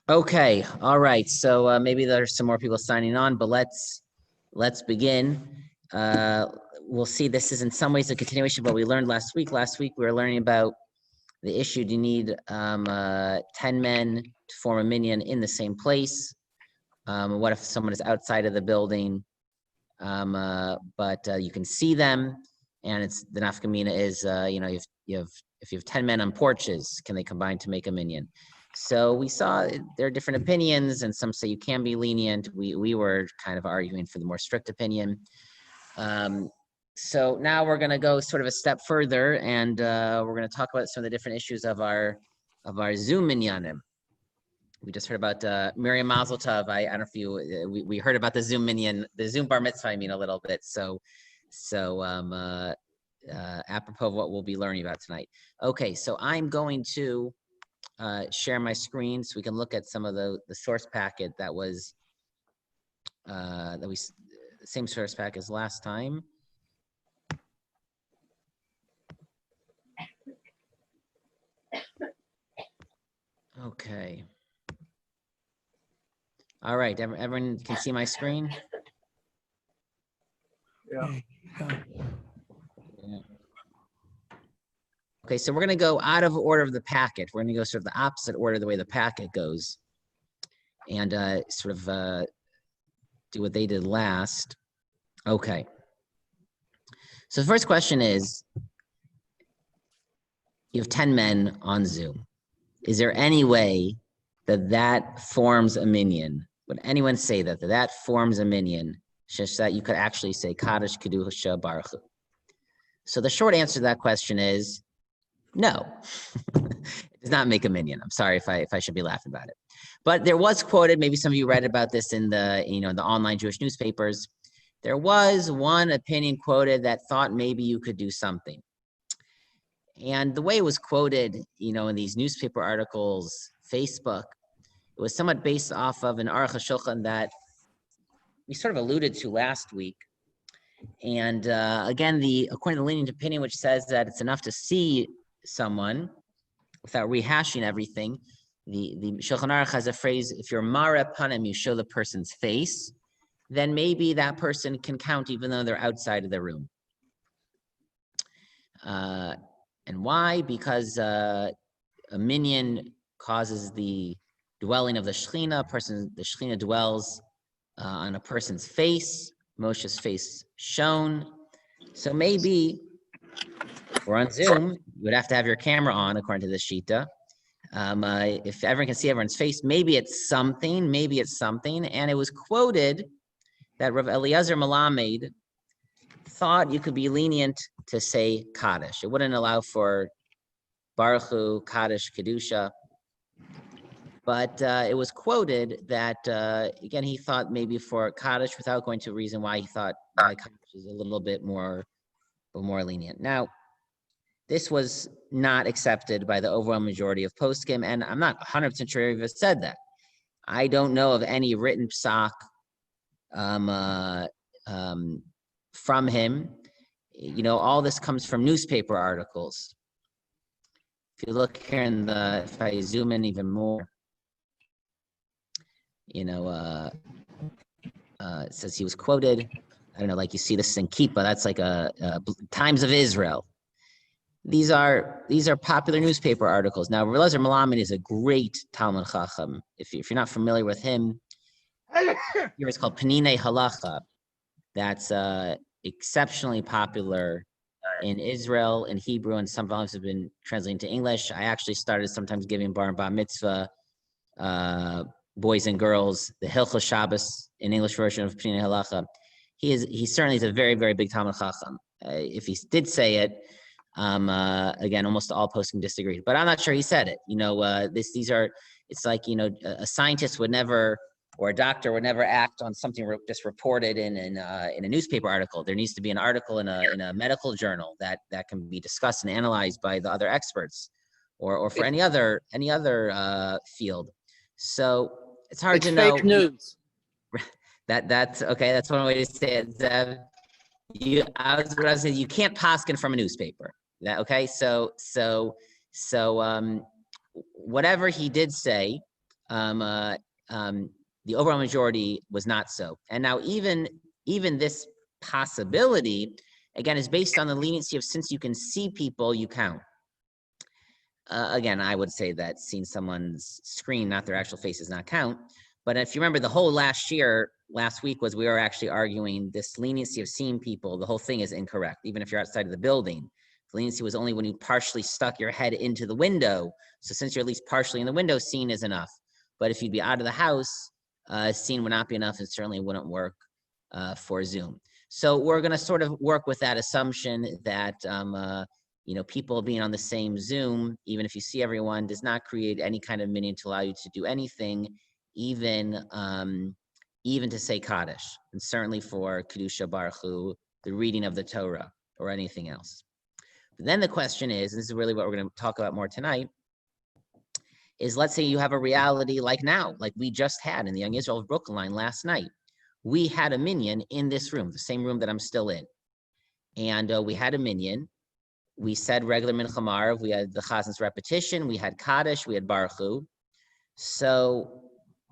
Okay, all right. So maybe there's some more people signing on, but let's begin. Uh, we'll see. This is in some ways a continuation of what we learned last week. Last week we were learning about the issue. Do you need 10 men to form a minyan in the same place? What if someone is outside of the building, but you can see them, and it's the nafkamina is you have if you have 10 men on porches, can they combine to make a minyan? So we saw there are different opinions, and some say you can be lenient. We were kind of arguing for the more strict opinion. So now we're going to go sort of a step further, and we're going to talk about some of the different issues of our Zoom minyanim. We just heard about Miriam Mazel Tov. I don't know if you we heard about the Zoom minyan, the Zoom bar mitzvah. I mean a little bit. So apropos of what we'll be learning about tonight. Okay, so I'm going to share my screen so we can look at some of the source packet that was the same source packet as last time. Okay. All right, everyone can see my screen? Yeah. Okay, so we're going to go out of order of the packet. We're going to go sort of the opposite order the way the packet goes, and sort of do what they did last. Okay. So the first question is, you have 10 men on Zoom. Is there any way that forms a minyan? Would anyone say that forms a minyan, such that you could actually say Kaddish, Kedusha, Baruch Hu? So the short answer to that question is no. It does not make a minyan. I'm sorry if I should be laughing about it. But there was quoted, maybe some of you read about this in the the online Jewish newspapers. There was one opinion quoted that thought maybe you could do something. And the way it was quoted, in these newspaper articles, Facebook, it was somewhat based off of an Aruch HaShulchan that we sort of alluded to last week. And again, according to the lenient opinion, which says that it's enough to see someone without rehashing everything, the Shulchan Aruch has a phrase: if you're mara panim, you show the person's face, then maybe that person can count even though they're outside of the room. And why? Because a minyan causes the dwelling of the Shekhinah. The Shekhinah dwells on a person's face, Moshe's face shown. So maybe if we're on Zoom, you would have to have your camera on, according to the Shita. If everyone can see everyone's face, maybe it's something. And it was quoted that Rav Eliezer Melamed thought you could be lenient to say Kaddish. It wouldn't allow for Baruch Hu, Kaddish, Kedusha. But it was quoted that, again, he thought maybe for Kaddish, without going to a reason why he thought Kaddish is a little bit more lenient. Now, this was not accepted by the overwhelming majority of poskim, and I'm not 100% sure if it said that. I don't know of any written psak from him. All this comes from newspaper articles. If you look here if I zoom in even more, it says he was quoted. I don't know, like you see this in Kippah, that's like a Times of Israel. These are popular newspaper articles. Now, Rav Eliezer Melamed is a great Talmud Chacham. If you're not familiar with him, here it's called Peninei Halacha. That's exceptionally popular in Israel, in Hebrew, and some volumes have been translated into English. I actually started sometimes giving bar and bat mitzvah boys and girls the Hilchos Shabbos, in English version of Peninei Halacha. He certainly is a very, very big Talmud Chacham. If he did say it, again, almost all posting disagreed, but I'm not sure he said it. It's like, a scientist would never, or a doctor would never act on something just reported in a newspaper article. There needs to be an article in a medical journal that can be discussed and analyzed by the other experts, or for any other field. So it's hard to know. Fake news. That's okay. That's one way to say it. I was saying, you can't paskin from a newspaper. Okay. So whatever he did say, the overall majority was not so. And now even this possibility, again, is based on the leniency of since you can see people, you count. Again, I would say that seeing someone's screen, not their actual face, does not count. But if you remember, the whole last week was we were actually arguing this leniency of seeing people. The whole thing is incorrect, even if you're outside of the building. The leniency was only when you partially stuck your head into the window. So since you're at least partially in the window, seeing is enough. But if you'd be out of the house, seeing would not be enough, and certainly wouldn't work for Zoom. So we're going to sort of work with that assumption that people being on the same Zoom, even if you see everyone, does not create any kind of minyan to allow you to do anything, even to say Kaddish, and certainly for Kedusha Baruch Hu, the reading of the Torah, or anything else. But then the question is, and this is really what we're going to talk about more tonight, is let's say you have a reality like now, like we just had in the Young Israel of Brooklyn line last night. We had a minyan in this room, the same room that I'm still in. And we had a minyan. We said regular Mincha Marav, we had the Chazin's repetition, we had Kaddish, we had Baruch Hu. So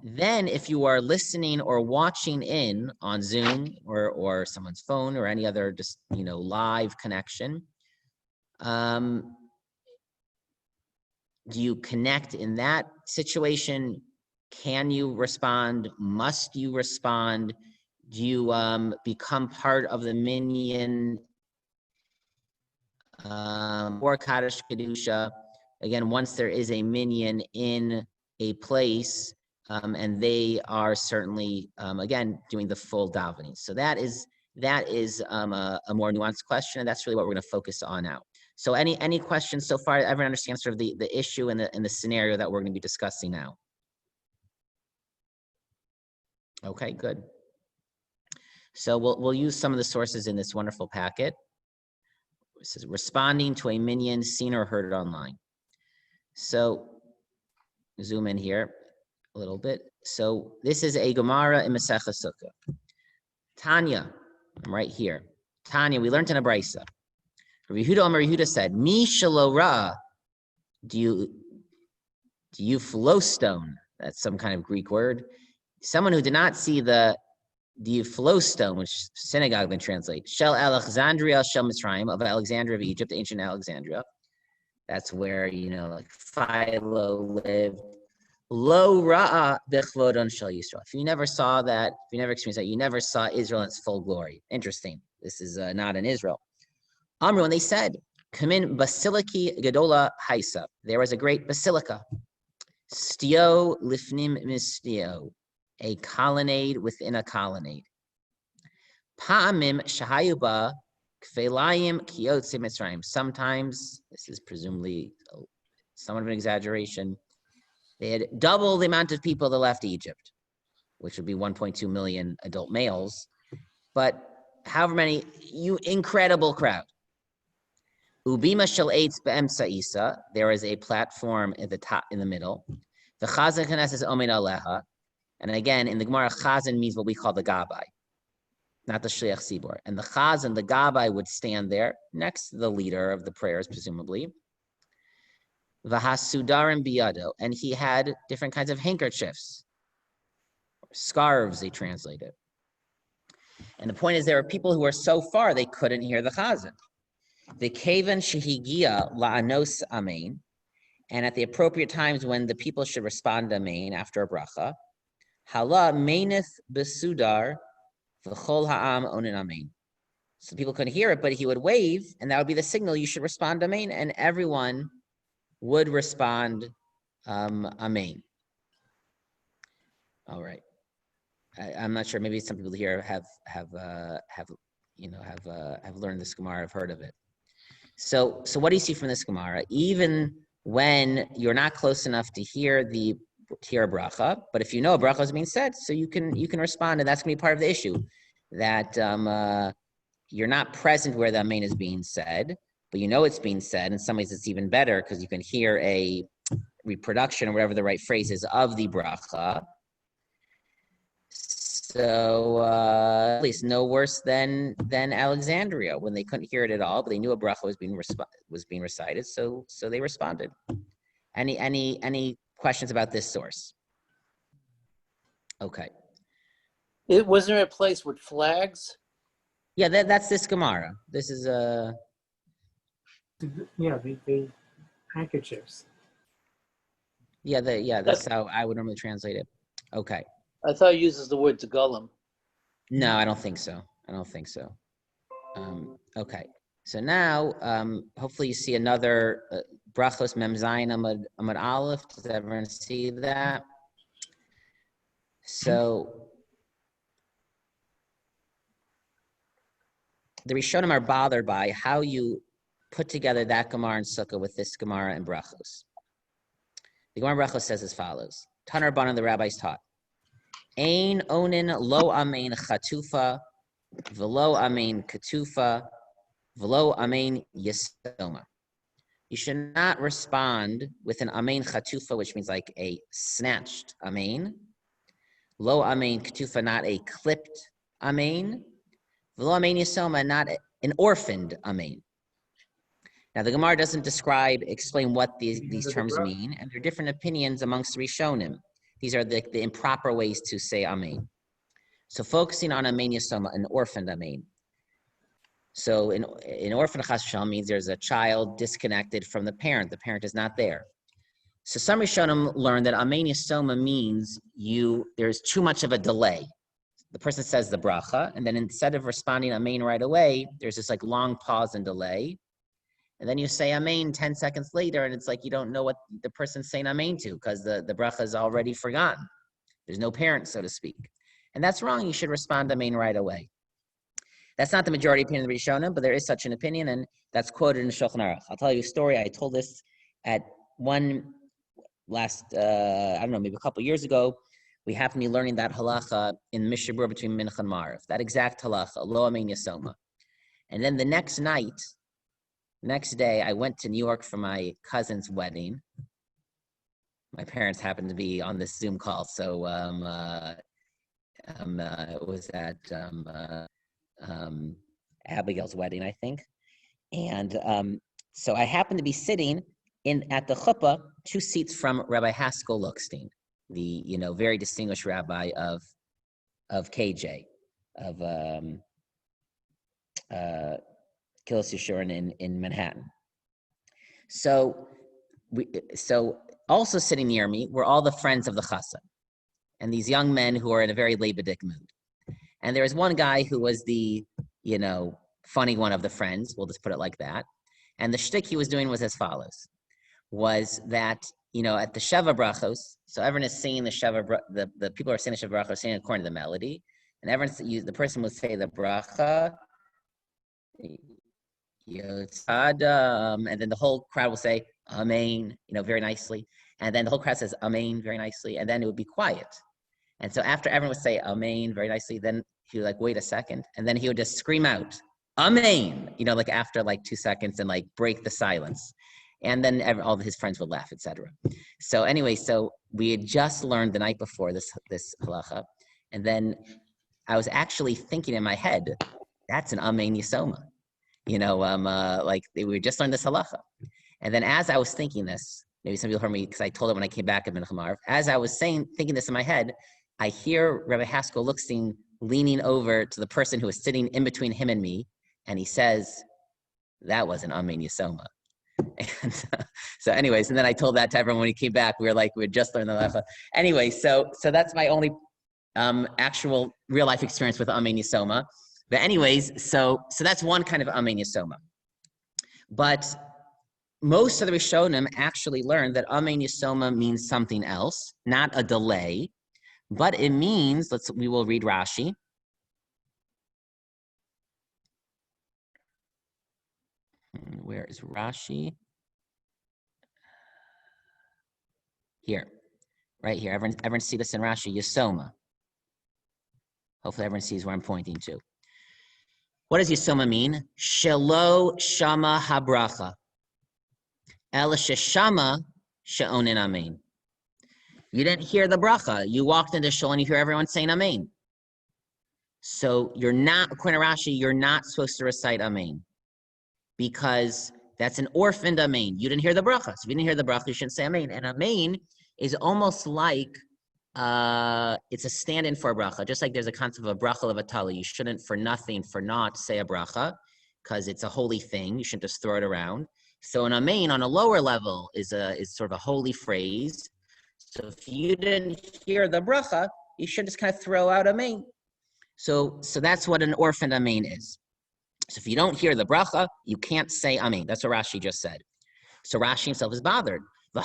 then if you are listening or watching in on Zoom or someone's phone or any other just, live connection, do you connect in that situation? Can you respond? Must you respond? Do you become part of the minyan or Kaddish Kedusha? Again, once there is a minyan in a place, and they are certainly, again, doing the full davening. So that is a more nuanced question, and that's really what we're going to focus on now. So any questions so far? Everyone understands sort of the issue and the scenario that we're going to be discussing now? Okay, good. So we'll use some of the sources in this wonderful packet. It says responding to a minyan seen or heard online. So zoom in here a little bit. So this is a Gemara in Masechah Sukkah. Tanya, I'm right here. Tanya, we learned in a brisa. Rabbi Yehuda said, "Mi shelo ra." Do you flowstone? That's some kind of Greek word. Someone who did not see the flowstone, which synagogue then translate, Shel Alexandria, Shel Mitzrayim, of Alexandria of Egypt, ancient Alexandria. That's where like Philo lived. Lo ra'a b'chvodon shel Yisrael. If you never saw that, if you never experienced that, you never saw Israel in its full glory. Interesting. This is not in Israel. Amru, when they said, "Kamin basiliki gedola haisa," there was a great basilica. Stio lifnim mistio, a colonnade within a colonnade. Pa'amim shahayuba kvelayim kiyotze Mitzrayim. Sometimes, this is presumably somewhat of an exaggeration, they had double the amount of people that left Egypt, which would be 1.2 million adult males. But however many, incredible crowd. Ubima shel eitz be'emsa isa. There is a platform at the top, in the middle. The chazan knesses omen aleha. And again, in the Gemara, chazan means what we call the gabai, not the shliach sibor. And the chazan, the gabai, would stand there next to the leader of the prayers, presumably. V'hasudarim biyado, and he had different kinds of handkerchiefs, scarves, they translate it. And the point is, there are people who are so far they couldn't hear the chazan. The kaven shehigia la'anos amen, and at the appropriate times when the people should respond to amen after a bracha, hala meineth besudar v'chol ha'am onin amen. So people couldn't hear it, but he would wave, and that would be the signal you should respond to amen, and everyone would respond amen. All right. I'm not sure. Maybe some people here have learned this Gemara, have heard of it. So what do you see from this Gemara? Even when you're not close enough to hear a bracha, but if you know a bracha is being said, so you can respond, and that's going to be part of the issue, that you're not present where the amen is being said, but you know it's being said. In some ways, it's even better because you can hear a reproduction or whatever the right phrase is of the bracha. So at least no worse than Alexandria, when they couldn't hear it at all, but they knew a bracha was being recited, so they responded. Any questions about this source? Okay. It wasn't a place with flags. Yeah, that's this Gemara. This is Yeah, the handkerchiefs. that's how I would normally translate it. Okay. I thought it uses the word Tegulim. No, I don't think so. Okay. So now, hopefully you see another brachos mem zayin amud aleph. Does everyone see that? So the Rishonim are bothered by how you put together that Gemara and Sukkah with this Gemara and brachos. The Gemara brachos says as follows: Tanar Banan, the rabbis taught, Ein onin lo amein chatufa, velo amein ketufa, velo amein yesoma. You should not respond with an amein chatufa, which means like a snatched amein. Lo amein ketufa, not a clipped amein. Velo amein yesoma, not an orphaned amein. Now the Gemara doesn't explain what these terms mean, and there are different opinions amongst Rishonim. These are the improper ways to say amein. So focusing on amein yesoma, an orphaned amein. So in orphan chas v'shalom means there's a child disconnected from the parent. The parent is not there. So some Rishonim learned that amein yesoma means there's too much of a delay. The person says the bracha, and then instead of responding amein right away, there's this like long pause and delay. And then you say amein 10 seconds later, and it's like you don't know what the person's saying amein to because the bracha is already forgotten. There's no parent, so to speak. And that's wrong. You should respond amein right away. That's not the majority opinion of the Rishonim, but there is such an opinion, and that's quoted in Shulchan Aruch. I'll tell you a story. I told this at one last, maybe a couple of years ago. We happened to be learning that halacha in Mishmar between Mincha and Marav, that exact halacha, lo amein yasoma. And then the next day, I went to New York for my cousin's wedding. My parents happened to be on this Zoom call, so it was at Abigail's wedding, I think. And so I happened to be sitting at the chuppah, 2 seats from Rabbi Haskell Lookstein, the very distinguished rabbi of KJ, of Kilyas Yeshurim in Manhattan. So also sitting near me were all the friends of the chassan, and these young men who are in a very leibedik mood. And there was one guy who was the, funny one of the friends. We'll just put it like that. And the shtick he was doing was as follows: was that at the Sheva brachos, so everyone is singing the Sheva. The people who are saying the Sheva brachos singing according to the melody, and the person would say the bracha, and then the whole crowd will say amen, very nicely, and then the whole crowd says amen very nicely, and then it would be quiet. And so after everyone would say amen very nicely, then he would wait a second, and then he would just scream out amen, after 2 seconds, and break the silence. And then all of his friends would laugh, etc. So anyway, so we had just learned the night before this halacha, and then I was actually thinking in my head, that's an amen yisoma. We just learned this halacha. And then as I was thinking this, maybe some people heard me because I told it when I came back at Mincha Marv. As I was thinking this in my head, I hear Rabbi Haskell Lookstein leaning over to the person who was sitting in between him and me, and he says, that was an amen yisoma. And so anyways, and then I told that to everyone when he came back. We had just learned the halacha. Anyway, so that's my only actual real life experience with amen yisoma. But anyways, so that's one kind of amen yisoma. But most of the Rishonim actually learned that amen yisoma means something else, not a delay, but it means, we will read Rashi. Where is Rashi? Here, right here. Everyone see this in Rashi, yisoma. Hopefully everyone sees where I'm pointing to. What does yisoma mean? Shelo shama habracha. El sheshama she'onin amen. You didn't hear the bracha. You walked into shul and you hear everyone saying amen. So you're not, according to Rashi, you're not supposed to recite amen, because that's an orphaned amen. You didn't hear the bracha. So if you didn't hear the bracha, you shouldn't say amen. And amen is almost like it's a stand-in for a bracha. Just like there's a concept of a bracha levatala. You shouldn't for nothing, for naught, say a bracha, because it's a holy thing. You shouldn't just throw it around. So an amen on a lower level is sort of a holy phrase. So if you didn't hear the bracha, you should just kind of throw out amen. So that's what an orphaned amen is. So if you don't hear the bracha, you can't say amen. That's what Rashi just said. So Rashi himself is bothered. And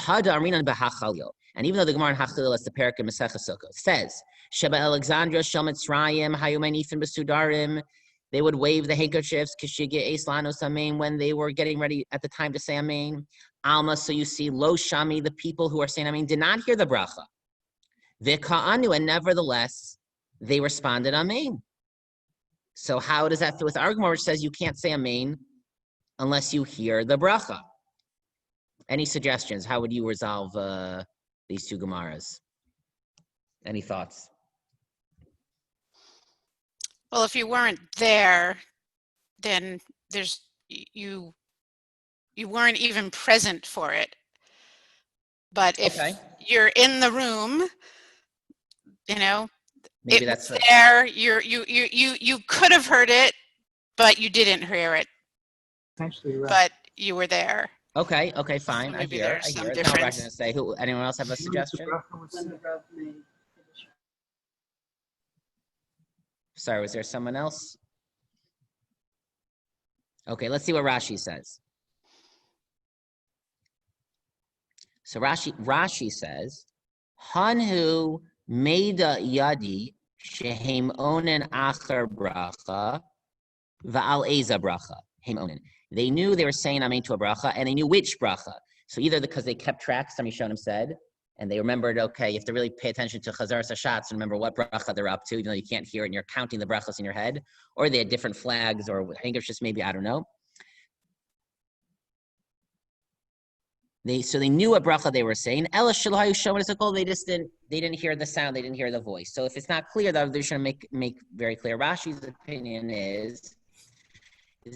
even though the Gemara in Hachalil, that's the parak in Masechah Sukkot, says, Sheba Alexandria, Shel Mitzrayim, Hayumanifim Besudarim, they would wave the handkerchiefs, Kishige Eislanos Amen, when they were getting ready at the time to say Amen. Alma, so you see, Lo Shami, the people who are saying Amen, did not hear the bracha. Vika'anu, and nevertheless, they responded Amen. So how does that fit with our Gemara, which says you can't say Amen unless you hear the bracha? Any suggestions? How would you resolve these two Gemaras? Any thoughts? Well, if you weren't there, then you weren't even present for it. But if you're in the room, Maybe it was there. You could have heard it, but you didn't hear it. Essentially, right. But you were there. Okay, fine. So I maybe hear. there's some Now difference. to say, anyone else have a suggestion? Sorry, was there someone else? Okay, let's see what Rashi says. So Rashi says, Hanhu Meida Yadi Shehem Onen Acher Bracha Va'al Eza Bracha Hem Onen. They knew they were saying Amen to a bracha, and they knew which bracha. So either because they kept track, somebody Shonim said, and they remembered, okay, you have to really pay attention to Chazar Sashatz and remember what bracha they're up to, even though you can't hear it and you're counting the brachas in your head, or they had different flags or handkerchiefs, maybe, I don't know. So they knew what bracha they were saying. Ela Shalayu Shomin, they didn't hear the sound, they didn't hear the voice. So if it's not clear, that they're trying to make very clear. Rashi's opinion is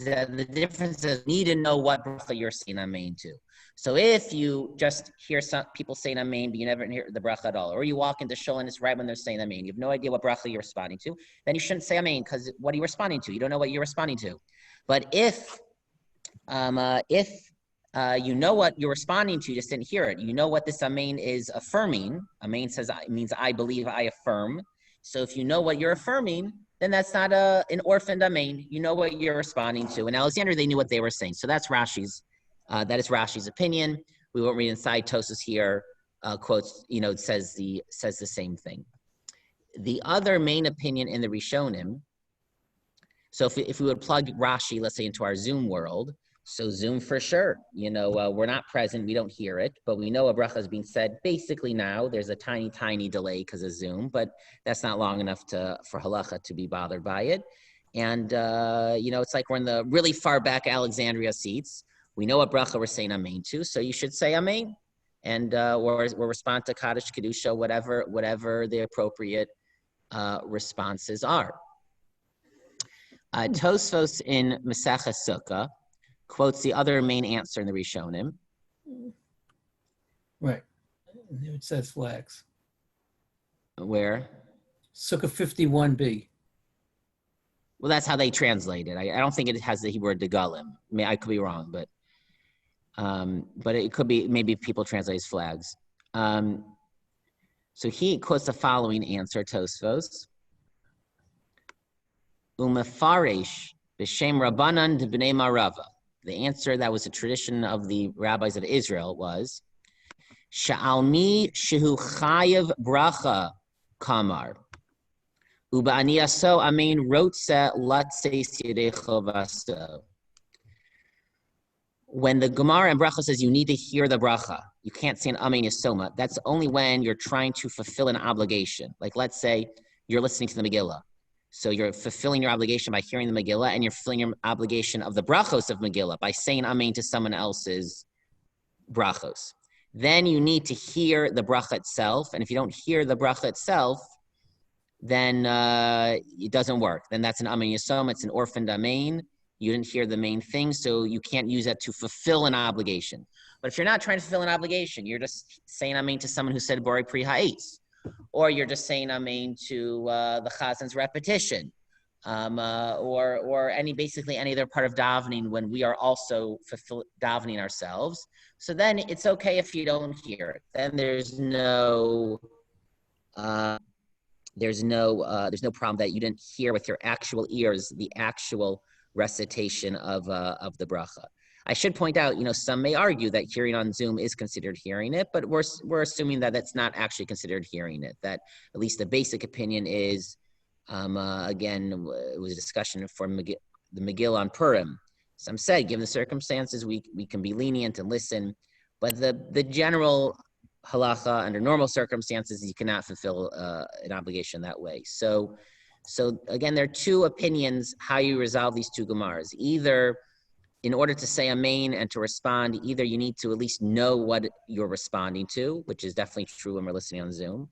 that the difference is you need to know what bracha you're saying amen to. So if you just hear some people saying amen, but you never hear the bracha at all, or you walk into shul and it's right when they're saying amen, you have no idea what bracha you're responding to, then you shouldn't say amen, because what are you responding to? You don't know what you're responding to. But if you know what you're responding to, you just didn't hear it, you know what this amen is affirming. Amen means I believe, I affirm. So if you know what you're affirming, then that's not an orphaned amen. You know what you're responding to. And Alexander, they knew what they were saying. So that's that is Rashi's opinion. We won't read inside. Tosas here quotes, it says the same thing. The other main opinion in the Rishonim. So if we would plug Rashi, let's say, into our Zoom world, so Zoom for sure, we're not present, we don't hear it, but we know a bracha is being said basically now. There's a tiny delay because of Zoom, but that's not long enough for halacha to be bothered by it. And, it's like we're in the really far back Alexandria seats. We know what bracha we're saying amen to, so you should say amen. And we'll respond to Kaddish, Kedusha, whatever the appropriate responses are. Tosfos in Masechah Sukkah quotes the other main answer in the Rishonim. Right. It says flags. Where? Sukkah 51b. Well, that's how they translate it. I don't think it has the Hebrew word degalim. I could be wrong, but it could be, maybe people translate as flags. So he quotes the following answer, Tosfos. Umefaresh b'shem Rabbanan de b'nei Marava. The answer that was a tradition of the rabbis of Israel was Sha'almi shehu chayev bracha kamar uba'aniyaso amen rotze latzeis yedecho vaso. When the Gemara and Bracha says you need to hear the bracha, you can't say an amen yasoma. That's only when you're trying to fulfill an obligation. Like, let's say you're listening to the Megillah. So you're fulfilling your obligation by hearing the Megillah, and you're fulfilling your obligation of the brachos of Megillah by saying amen to someone else's brachos. Then you need to hear the bracha itself, and if you don't hear the bracha itself, then it doesn't work. Then that's an amen yasoma. It's an orphaned amen. You didn't hear the main thing, so you can't use that to fulfill an obligation. But if you're not trying to fulfill an obligation, you're just saying amen to someone who said bori pri ha'etz, or you're just saying amen to the Chazan's repetition, or basically any other part of davening when we are also davening ourselves. So then it's okay if you don't hear it. Then there's no problem that you didn't hear with your actual ears the actual recitation of the bracha. I should point out, some may argue that hearing on Zoom is considered hearing it, but we're assuming that that's not actually considered hearing it. That at least the basic opinion is, again, it was a discussion for the Megillah on Purim. Some said, given the circumstances, we can be lenient and listen, but the general halacha under normal circumstances, you cannot fulfill an obligation that way. So again, there are two opinions how you resolve these two gemaras. Either in order to say amen and to respond, either you need to at least know what you're responding to, which is definitely true when we're listening on Zoom,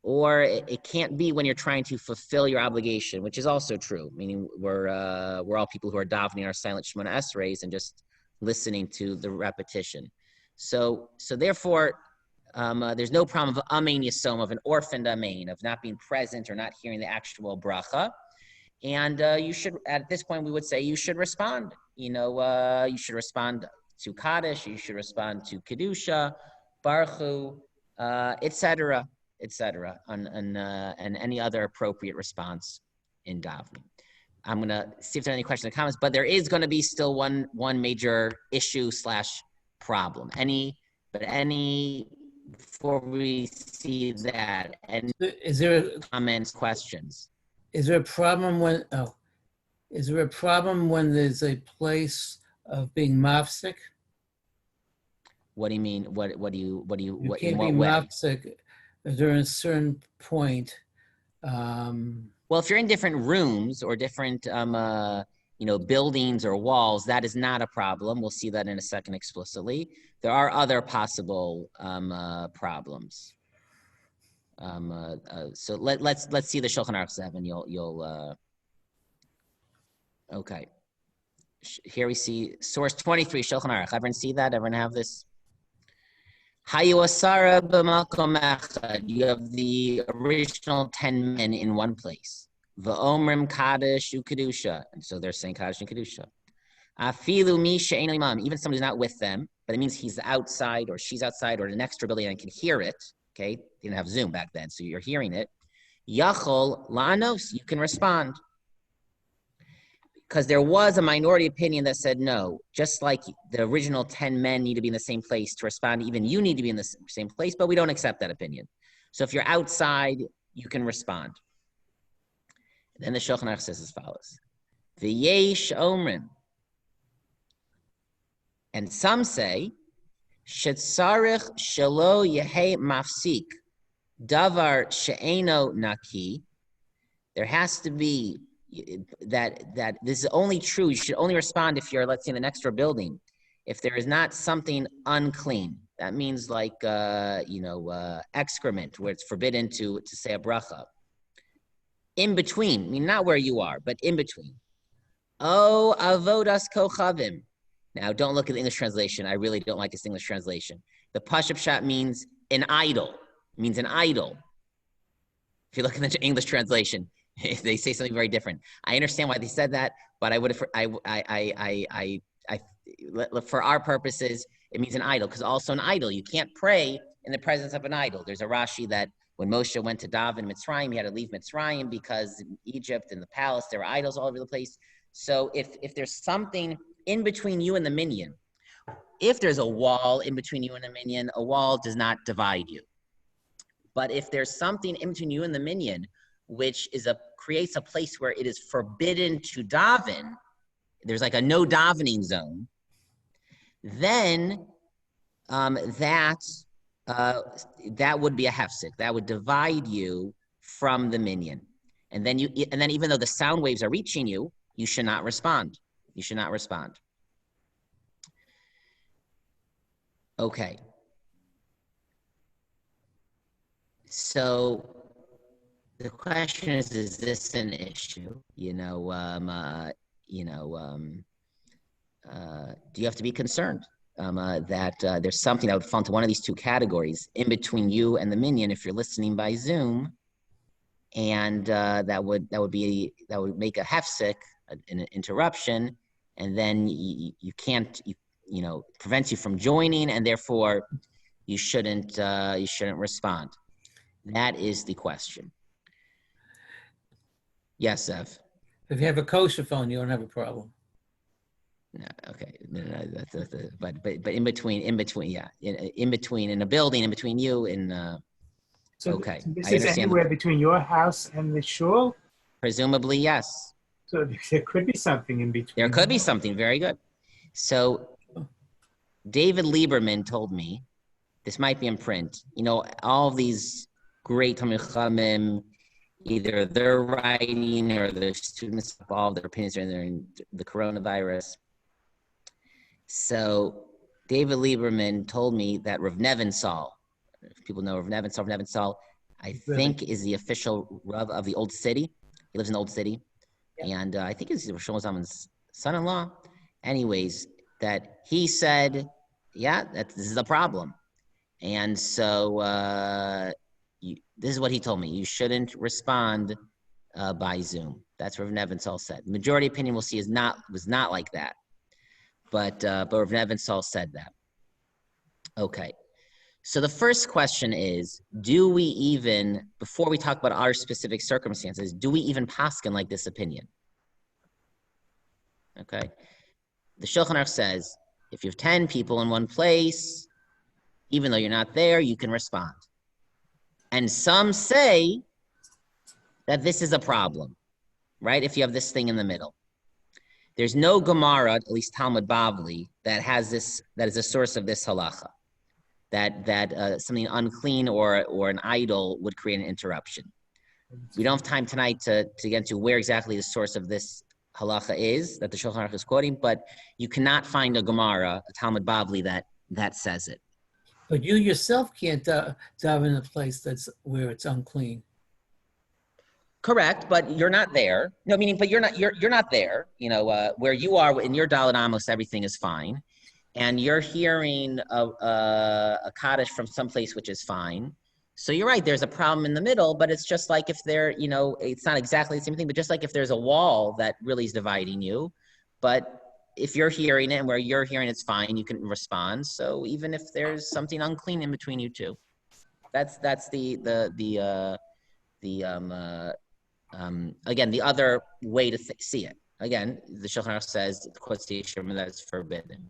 or it can't be when you're trying to fulfill your obligation, which is also true, meaning we're all people who are davening our silent Shemona Esreis and just listening to the repetition. So therefore, there's no problem of amen yasom, of an orphaned amen, of not being present or not hearing the actual bracha. And you should, at this point, we would say you should respond. You should respond to Kaddish, you should respond to Kedusha, Baruch Hu, etc., and any other appropriate response in davening. I'm going to see if there are any questions or comments, but there is going to be still one major issue / problem. Before we see that, any comments, questions? Is there a problem when there's a place of being mafsik? What do you mean? What do you You what, can't in be what way? mafsik during a certain point. Well, if you're in different rooms or different buildings or walls, that is not a problem. We'll see that in a second explicitly. There are other possible problems. So let's see the Shulchan Aruch 7. You'll okay. Here we see source 23 Shulchan Aruch. Everyone see that? Everyone have this? Hayu asara b'makom echad. You have the original 10 men in one place. V'omrim Kaddish u'kedusha. And so they're saying Kaddish and Kedusha. Afilu mi she'eino imam. Even somebody who's not with them, but it means he's outside or she's outside or an extra building and can hear it. Okay, they didn't have Zoom back then, so you're hearing it. Yachol la'anos, you can respond. Because there was a minority opinion that said no, just like the original 10 men need to be in the same place to respond, even you need to be in the same place, but we don't accept that opinion. So if you're outside, you can respond. Then the Shulchan Aruch says as follows. V'yesh omrim. And some say, shetzarich shelo yehe mafsik, davar she'eno naki. There has to be that this is only true. You should only respond if you're, let's say, in an extra building. If there is not something unclean, that means like excrement, where it's forbidden to say a bracha. In between, I mean not where you are, but in between. Oh, avodas kochavim. Now, don't look at the English translation. I really don't like this English translation. The Pashup Pshat means an idol. It means an idol. If you look at the English translation, they say something very different. I understand why they said that, but I would have, for our purposes, it means an idol, because also an idol, you can't pray in the presence of an idol. There's a Rashi that when Moshe went to daven in Mitzrayim, he had to leave Mitzrayim because in Egypt, in the palace, there were idols all over the place. So if there's something in between you and the minyan, if there's a wall in between you and the minyan, a wall does not divide you. But if there's something in between you and the minyan, which creates a place where it is forbidden to daven, there's like a no davening zone, then that would be a hefsek. That would divide you from the minyan. And then even though the sound waves are reaching you, you should not respond. You should not respond. Okay. So the question is this an issue? Do you have to be concerned that there's something that would fall into one of these two categories in between you and the minyan if you're listening by Zoom, and that would make a hefsek, an interruption, and then you can't prevents you from joining, and therefore you shouldn't respond. That is the question. Yes, Zev. If you have a kosher phone, you don't have a problem. No, okay. No, but in between, yeah, in between, in a building, in between you and So okay, this I is understand. anywhere between your house and the shul? Presumably, yes. So there could be something in between. There could be something. Very good. So David Lieberman told me, this might be in print, all of these great Talmid Chachamim, either they're writing or their students, all of their opinions are in the coronavirus. So David Lieberman told me that Rav Nebenzahl, if people know Rav Nebenzahl, I think is the official Rav of the Old City. He lives in the Old City. Yeah. And I think he's Rosh Zalman's son-in-law. Anyways, that he said, yeah, this is a problem. And so this is what he told me. You shouldn't respond by Zoom. That's what Rav Nebenzahl said. Majority opinion we'll see was not like that. But Rav Nebenzahl said that. Okay. So the first question is, do we even, before we talk about our specific circumstances, do we even paskin like this opinion? Okay. The Shulchan Aruch says, if you have 10 people in one place, even though you're not there, you can respond. And some say that this is a problem, right? If you have this thing in the middle. There's no Gemara, at least Talmud Bavli, that has this, that is a source of this halacha, that something unclean or an idol would create an interruption. We don't have time tonight to get into where exactly the source of this halacha is that the Shulchan Aruch is quoting, but you cannot find a Gemara, a Talmud Bavli that says it. But you yourself can't dive in a place where it's unclean. Correct, but you're not there. No, meaning, but you're not there. Where you are in your Dalet Amos, everything is fine, and you're hearing a Kaddish from someplace which is fine. So you're right. There's a problem in the middle, but it's just like if it's not exactly the same thing. But just like if there's a wall that really is dividing you, but if you're hearing it and where you're hearing it's fine, you can respond. So even if there's something unclean in between you two, that's again, the other way to see it. Again, the Shulchan Aruch says, quotes the Yeshua, that is forbidden.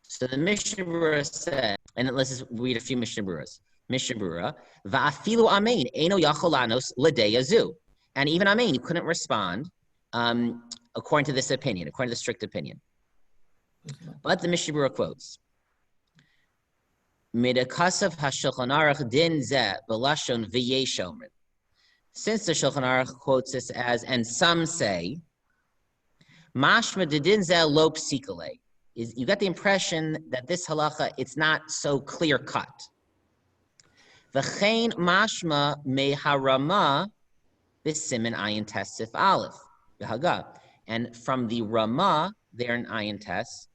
So the Mishnah Berurah said, and let's just read a few Mishnah Berurahs. Mishnah Berurah, va'afilu amein, eino yachol lanos l'dei yazu. And even amein, you couldn't respond according to this opinion, according to the strict opinion. But the Mishnah Berurah quotes, Midakasav ha'Shulchan Aruch din zeh b'lashon v'yeshomer. Since the Shulchan Aruch quotes this as, and some say, mashma dedin zeh lo psikale, is you got the impression that this halacha, it's not so clear cut. V'chein mashma meharama b'simin ayin tesif aleph v'haga. And from the Ramah there in ayin tes,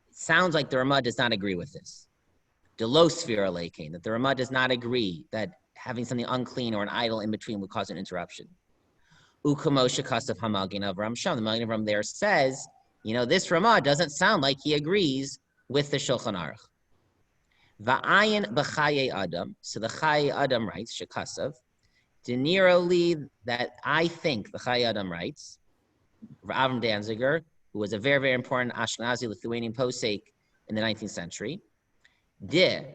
it sounds like the Ramah does not agree with this. De lo sfira leikein, that the Ramah does not agree that having something unclean or an idol in between would cause an interruption. Ukamosha Kasav Hamagin of Ramsham. The Magin of Ram there says, this Ramah doesn't sound like he agrees with the Shulchan Aruch. Va'ayin b'chaye Adam. So the Chaye Adam writes, Shekasav, Deniroli, that I think, the Chaye Adam writes, Avram Danziger, who was a very, very important Ashkenazi Lithuanian posek in the 19th century, did.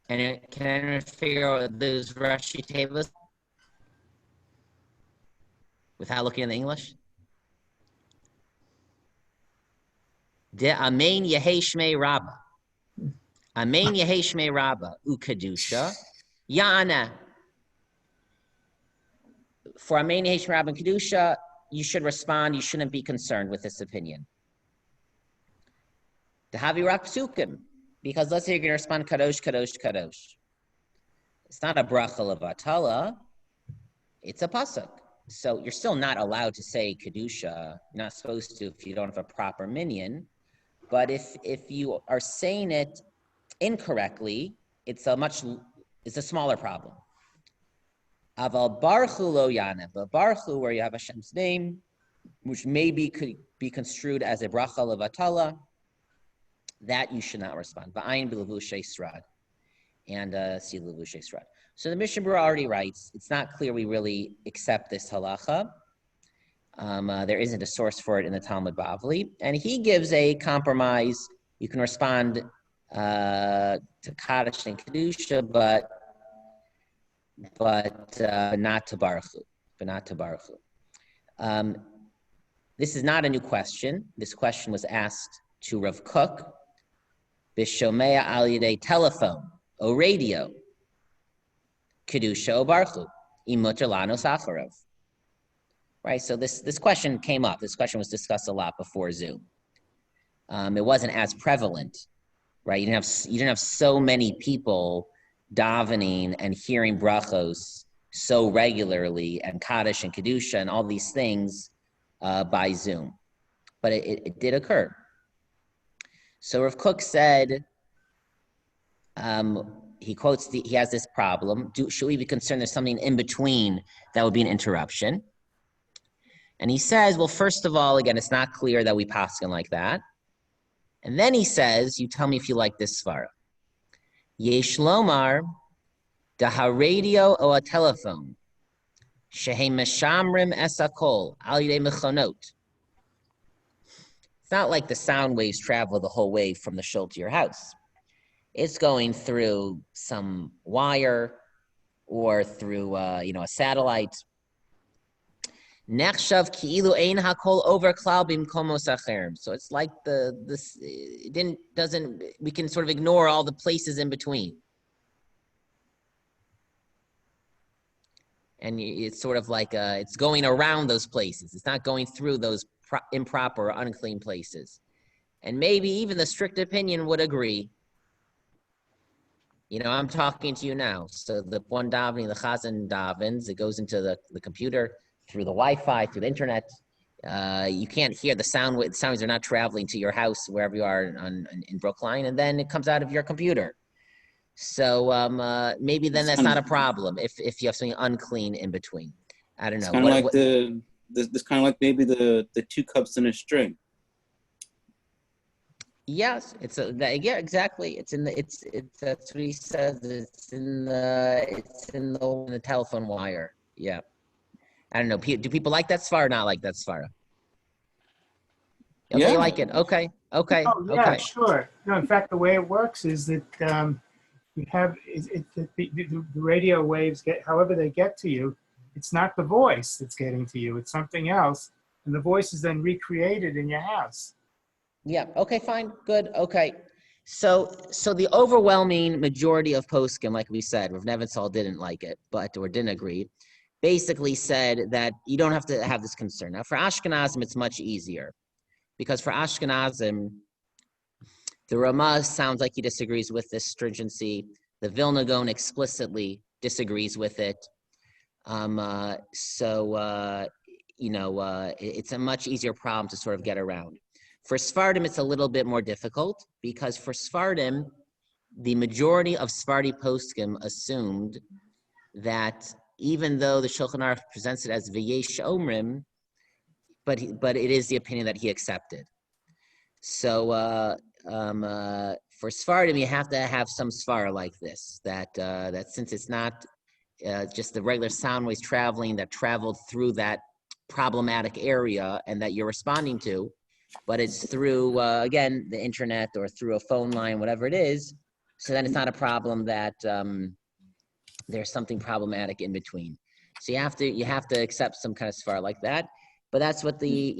And can anyone figure out those Rashi tables without looking in the English? De Amen Yehei Shmei Rabba. Amen Yehei Shmei Rabba. Ukadusha. Yana. For Amen Yehei Shmei Rabba and Kedusha, you should respond. You shouldn't be concerned with this opinion. The Havi Rak Psukim. Because let's say you're going to respond kadosh, kadosh, kadosh. It's not a bracha levatala. It's a pasuk. So you're still not allowed to say kedusha. You're not supposed to if you don't have a proper minyan. But if you are saying it incorrectly, it's a smaller problem. Aval Baruchu lo yaneh, but Baruchu, where you have Hashem's name, which maybe could be construed as a bracha levatala, that you should not respond. Va'ayin b'levushei srad, and see levushei srad. So the Mishmar already writes, it's not clear we really accept this halacha. There isn't a source for it in the Talmud Bavli, and he gives a compromise. You can respond to Kaddish and Kedusha, but not to Baruchu, this is not a new question. This question was asked to Rav Kook, Bishomea al Yidei telephone or radio, Kedusha o Baruchu, Imutar lano Sacharov. Right, so this question came up. This question was discussed a lot before Zoom. It wasn't as prevalent, right? You didn't have so many people davening and hearing brachos so regularly, and Kaddish and Kedusha and all these things by Zoom, but it did occur. So Rav Kook said, he quotes, he has this problem. Should we be concerned there's something in between that would be an interruption? And he says, well, first of all, again, it's not clear that we paskin like that. And then he says, you tell me if you like this svara. Yesh lomar daha radio o a telephone shehem meshamrim esakol al yidei mechonot. It's not like the sound waves travel the whole way from the shul to your house. It's going through some wire or through a satellite. Nechshav ki'ilu ein hakol over klal bimkomos acherim. So it's like we can sort of ignore all the places in between. And it's sort of like it's going around those places. It's not going through those improper or unclean places. And maybe even the strict opinion would agree. I'm talking to you now. So the one davening, the chazan davens, it goes into the computer through the Wi-Fi, through the internet. You can't hear the sound. The sounds are not traveling to your house, wherever you are in Brookline, and then it comes out of your computer. So maybe then that's not a problem if you have something unclean in between. I don't know. This kind of like maybe the two cups in a string. Yes, yeah, exactly. It's that's what he says. It's in the telephone wire. Yeah. I don't know. Do people like that svara or not like that svara? Okay, Yeah. you like it. Okay. Oh, yeah, Okay. sure. No, in fact, the way it works is that you have the radio waves however they get to you. It's not the voice that's getting to you. It's something else, and the voice is then recreated in your house. Yeah. Okay. Fine. Good. Okay. So the overwhelming majority of poskim, like we said, Rav Nevinsal didn't like it, or didn't agree. Basically said that you don't have to have this concern. Now, for Ashkenazim, it's much easier, because for Ashkenazim, the Ramah sounds like he disagrees with this stringency. The Vilna Gaon explicitly disagrees with it. It's a much easier problem to sort of get around. For Sephardim, it's a little bit more difficult, because for Sephardim, the majority of Sephardi poskim assumed that even though the Shulchan Aruch presents it as V'yesh Omrim, but it is the opinion that he accepted. So for Sephardim, you have to have some svara like this, that since it's not just the regular sound waves that traveled through that problematic area and that you're responding to, but it's through, again, the internet or through a phone line, whatever it is, so then it's not a problem that there's something problematic in between. So you have to accept some kind of svara like that. But that's what the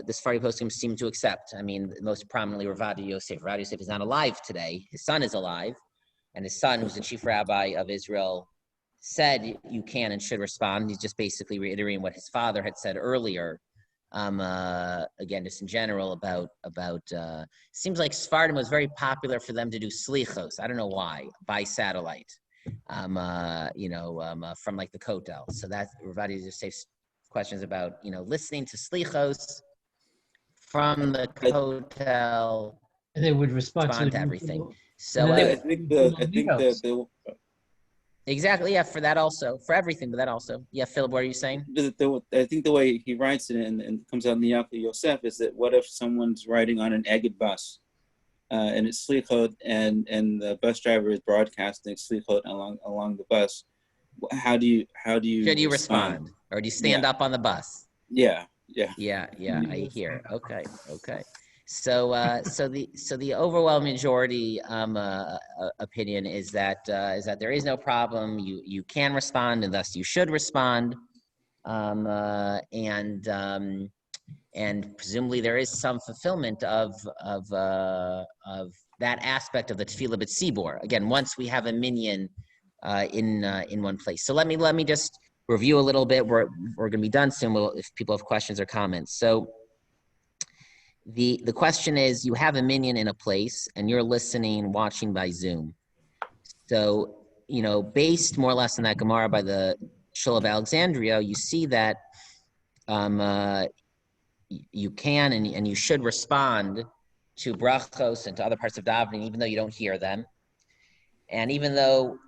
Sephardi poskim seem to accept. I mean, most prominently, Rav Yosef. Rav Yosef is not alive today. His son is alive, and his son, who's the chief rabbi of Israel, said you can and should respond. He's just basically reiterating what his father had said earlier. Again, just in general about seems like Sephardim was very popular for them to do slichos. I don't know why, by satellite, from like the Kotel. So that's Rav Yosef's questions about listening to slichos from the hotel And they would respond to the everything. people. So And then I think the exactly, yeah, for that also, for everything, but that also. Yeah, Philip, what are you saying? I think the way he writes it and comes out in the Yaakov Yosef is that what if someone's riding on an Egged bus and it's slichot and the bus driver is broadcasting slichot along the bus. How do you Should you respond? Or do you stand up on the bus? Yeah. Yeah, I hear. Okay. So, so the overwhelming majority opinion is that there is no problem. You can respond, and thus you should respond. And presumably there is some fulfillment of that aspect of the tefillah b'tzibor. Again, once we have a minyan in one place. So let me just review a little bit. We're going to be done soon. If people have questions or comments. So the question is, you have a minyan in a place and you're listening, watching by Zoom. So, based more or less on that Gemara by the Shul of Alexandria, you see that you can and you should respond to brachos and to other parts of davening, even though you don't hear them. And even though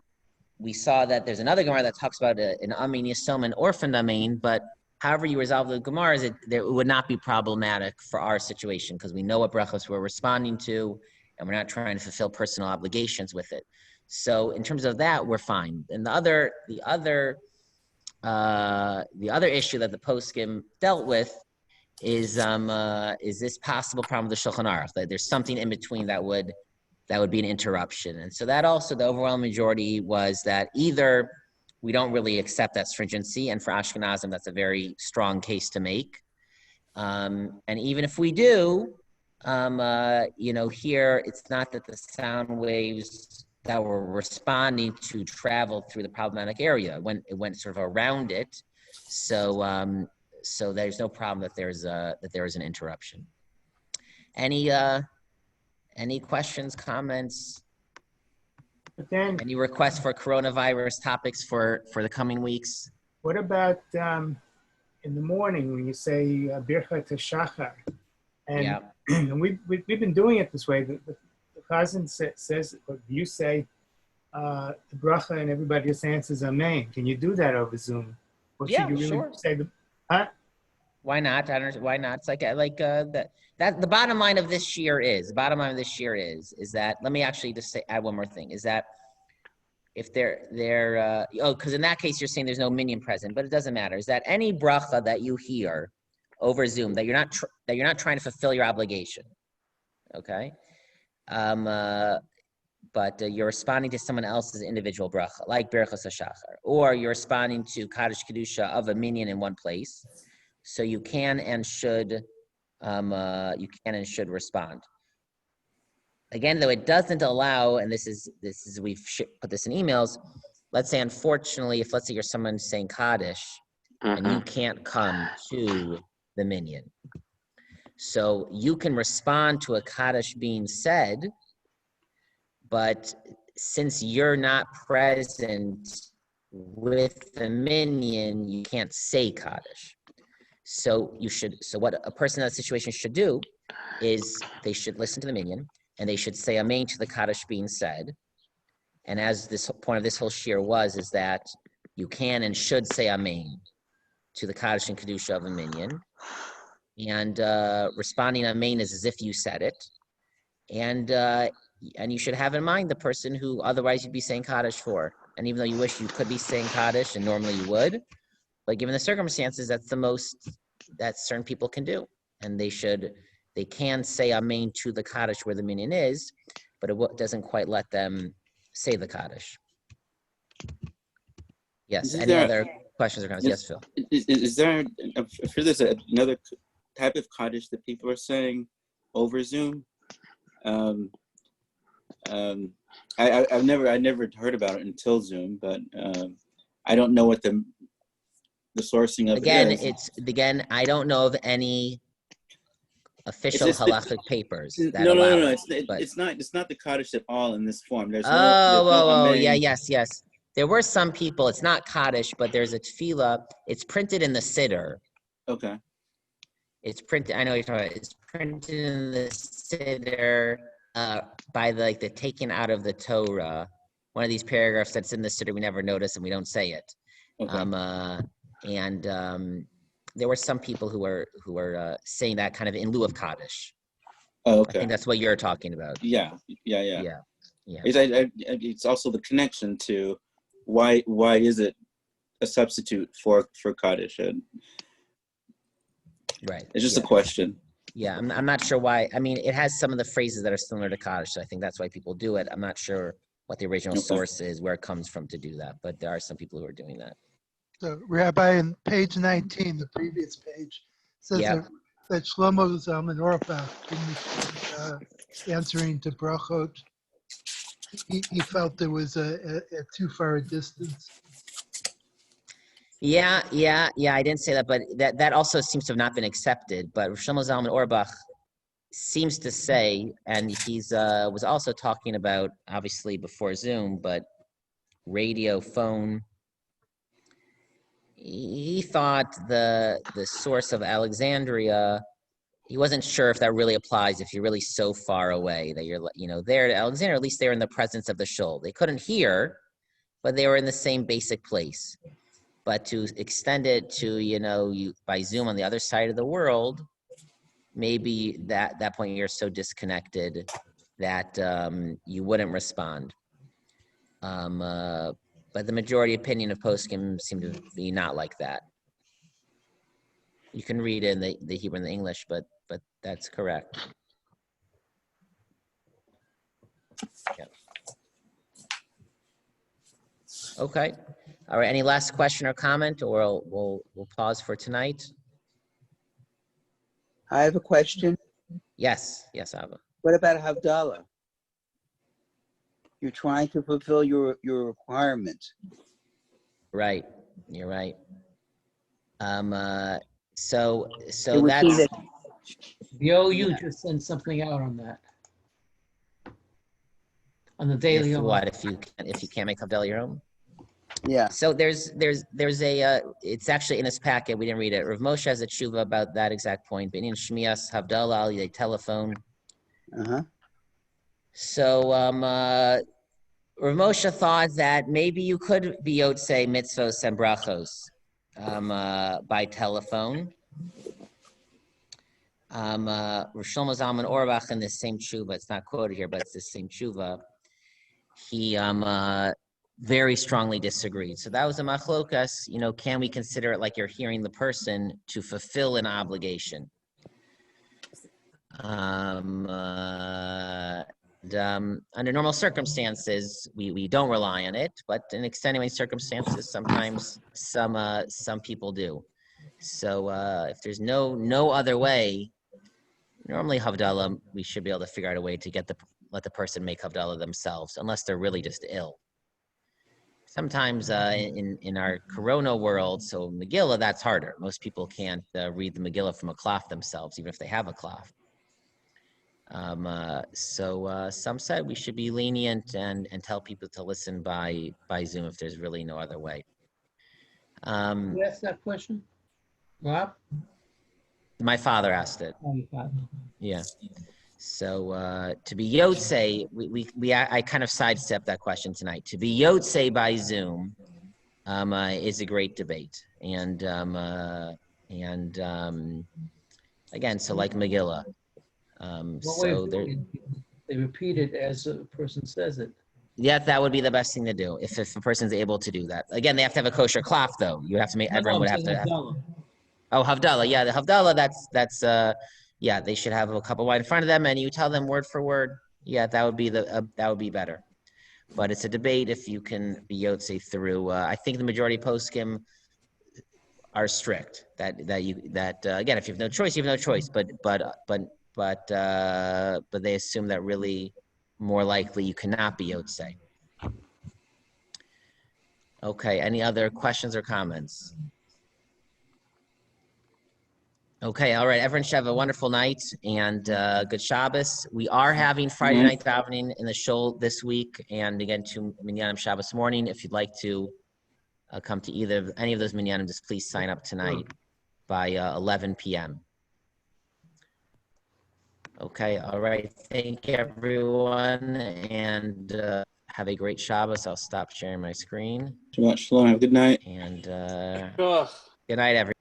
we saw that there's another Gemara that talks about an Amin Yisom, an orphaned Amin, but however you resolve the Gemara, it would not be problematic for our situation because we know what brachos we're responding to, and we're not trying to fulfill personal obligations with it. So in terms of that, we're fine. And the other issue that the poskim dealt with is this possible problem with the Shulchan Aruch, that there's something in between that would be an interruption. And so that also, the overwhelming majority was that either we don't really accept that stringency, and for Ashkenazim, that's a very strong case to make. And even if we do, here, it's not that the sound waves that we're responding to traveled through the problematic area. It went sort of around it. So there's no problem that there is an interruption. Any questions, comments? But then, Any requests for coronavirus topics for the coming weeks? what about in the morning when you say Bircha Shachar? And, Yeah. and we've been doing it this way. The Chazan says, or you say the bracha and everybody just answers Amen. Can you do that over Zoom? Or should you really sure. say Why not? I don't. Why not? It's like that. The bottom line of this year is that. Let me actually just add one more thing. Is that if they're because in that case you're saying there's no minyan present, but it doesn't matter. Is that any bracha that you hear over Zoom that you're not trying to fulfill your obligation, okay? But you're responding to someone else's individual bracha, like Berachos HaShachar, or you're responding to Kaddish Kedusha of a minyan in one place. So you can and should respond. Again, though, it doesn't allow, and this is we've put this in emails. Let's say, unfortunately, if let's say you're someone saying Kaddish, and you can't come to the minyan, so you can respond to a Kaddish being said, but since you're not present with the minyan, you can't say Kaddish. So what a person in that situation should do is they should listen to the minyan and they should say Amen to the Kaddish being said. And as this point of this whole shir is that you can and should say Amen to the Kaddish and Kedusha of a minyan. And responding Amen is as if you said it. And you should have in mind the person who otherwise you'd be saying Kaddish for. And even though you wish you could be saying Kaddish, and normally you would, but given the circumstances, that's the most that certain people can do. And they can say Amen to the Kaddish where the minyan is, but it doesn't quite let them say the Kaddish. Yes, any other questions or comments? Yes, Phil. Is there, I'm sure there's another type of Kaddish that people are saying over Zoom. I never heard about it until Zoom, but I don't know what the sourcing of it is. Again, I don't know of any official Halachik papers that no. allow It's not the Kaddish at all in this form. There's yes. There were some people. It's not Kaddish, but there's a tefillah. It's printed in the Siddur. Okay. It's printed. I know what you're talking about. It's printed in the Siddur by the taken out of the Torah. One of these paragraphs that's in the Siddur we never notice and we don't say it. Okay. There were some people who were saying that kind of in lieu of Kaddish. Oh, I okay. think that's what you're talking about. Yeah. Yeah. It's also the connection to why is it a substitute for Kaddish? Right. It's just a question. Yeah, I'm not sure why. I mean, it has some of the phrases that are similar to Kaddish, so I think that's why people do it. I'm not sure what the original source is, where it comes from to do that, but there are some people who are doing that. So Rabbi, on page 19, the previous page, says that Shlomo Zalman Auerbach, answering to brachot, he felt there was a too far a distance. Yeah. I didn't say that, but that also seems to have not been accepted. But Shlomo Zalman Auerbach seems to say, and he's was also talking about, obviously before Zoom, but radio, phone. He thought the source of Alexandria, he wasn't sure if that really applies if you're really so far away that you're, there to Alexandria, at least they're in the presence of the shul. They couldn't hear, but they were in the same basic place. But to extend it to, you by Zoom on the other side of the world, maybe that point you're so disconnected that you wouldn't respond. But the majority opinion of poskim seem to be not like that. You can read it in the Hebrew and the English, but that's correct. Yeah. Okay. All right. Any last question or comment, or we'll pause for tonight? I have a question. Yes, Abba. What about Havdalah? You're trying to fulfill your requirements. Right. You're right. So It would that's seem that The OU just sent something out on that. On the daily. if you can't make Havdalah your own. yeah. So there's a it's actually in this packet. We didn't read it. Rav Moshe has a tshuva about that exact point. Benin Shmias Havdalah al Yidei telephone. So Rav Moshe thought that maybe you could be yotzei mitzvos and brachos by telephone. Rav Shlomo Zalman Auerbach in this same tshuva, it's not quoted here, but it's the same tshuva. He very strongly disagreed. So that was a machlokas. Can we consider it like you're hearing the person to fulfill an obligation? Under normal circumstances, we don't rely on it, but in extenuating circumstances, sometimes some people do. So if there's no other way, normally Havdalah, we should be able to figure out a way to let the person make Havdalah themselves, unless they're really just ill. Sometimes in our Corona world, so Megillah, that's harder. Most people can't read the Megillah from a cloth themselves, even if they have a cloth. So some said we should be lenient and tell people to listen by Zoom if there's really no other way. You asked that question, Rob? My father asked it. Oh, your father. Yeah. So to be yotzei, I kind of sidestepped that question tonight. To be yotzei by Zoom is a great debate, and again, so like Megillah. So they repeat it as a person says it. Yeah, that would be the best thing to do if a person's able to do that. Again, they have to have a kosher cloth, though. You have to make everyone would have to. Oh, Havdalah, yeah, the Havdalah. That's yeah. They should have a cup of wine in front of them, and you tell them word for word. Yeah, that would be that would be better. But it's a debate if you can be yotzei through. I think the majority of poskim are strict. That again, if you have no choice, you have no choice. But they assume that really more likely you cannot be yotzei. Okay. Any other questions or comments? Okay, all right. Everyone should have a wonderful night and good Shabbos. We are having Friday night davening in the shul this week, and again to Minyanim Shabbos morning. If you'd like to come to any of those Minyanim, just please sign up tonight by 11 p.m. Okay, all right. Thank you, everyone, and have a great Shabbos. I'll stop sharing my screen. Shabbat shalom. Have a good night. And Ugh. good night, everyone.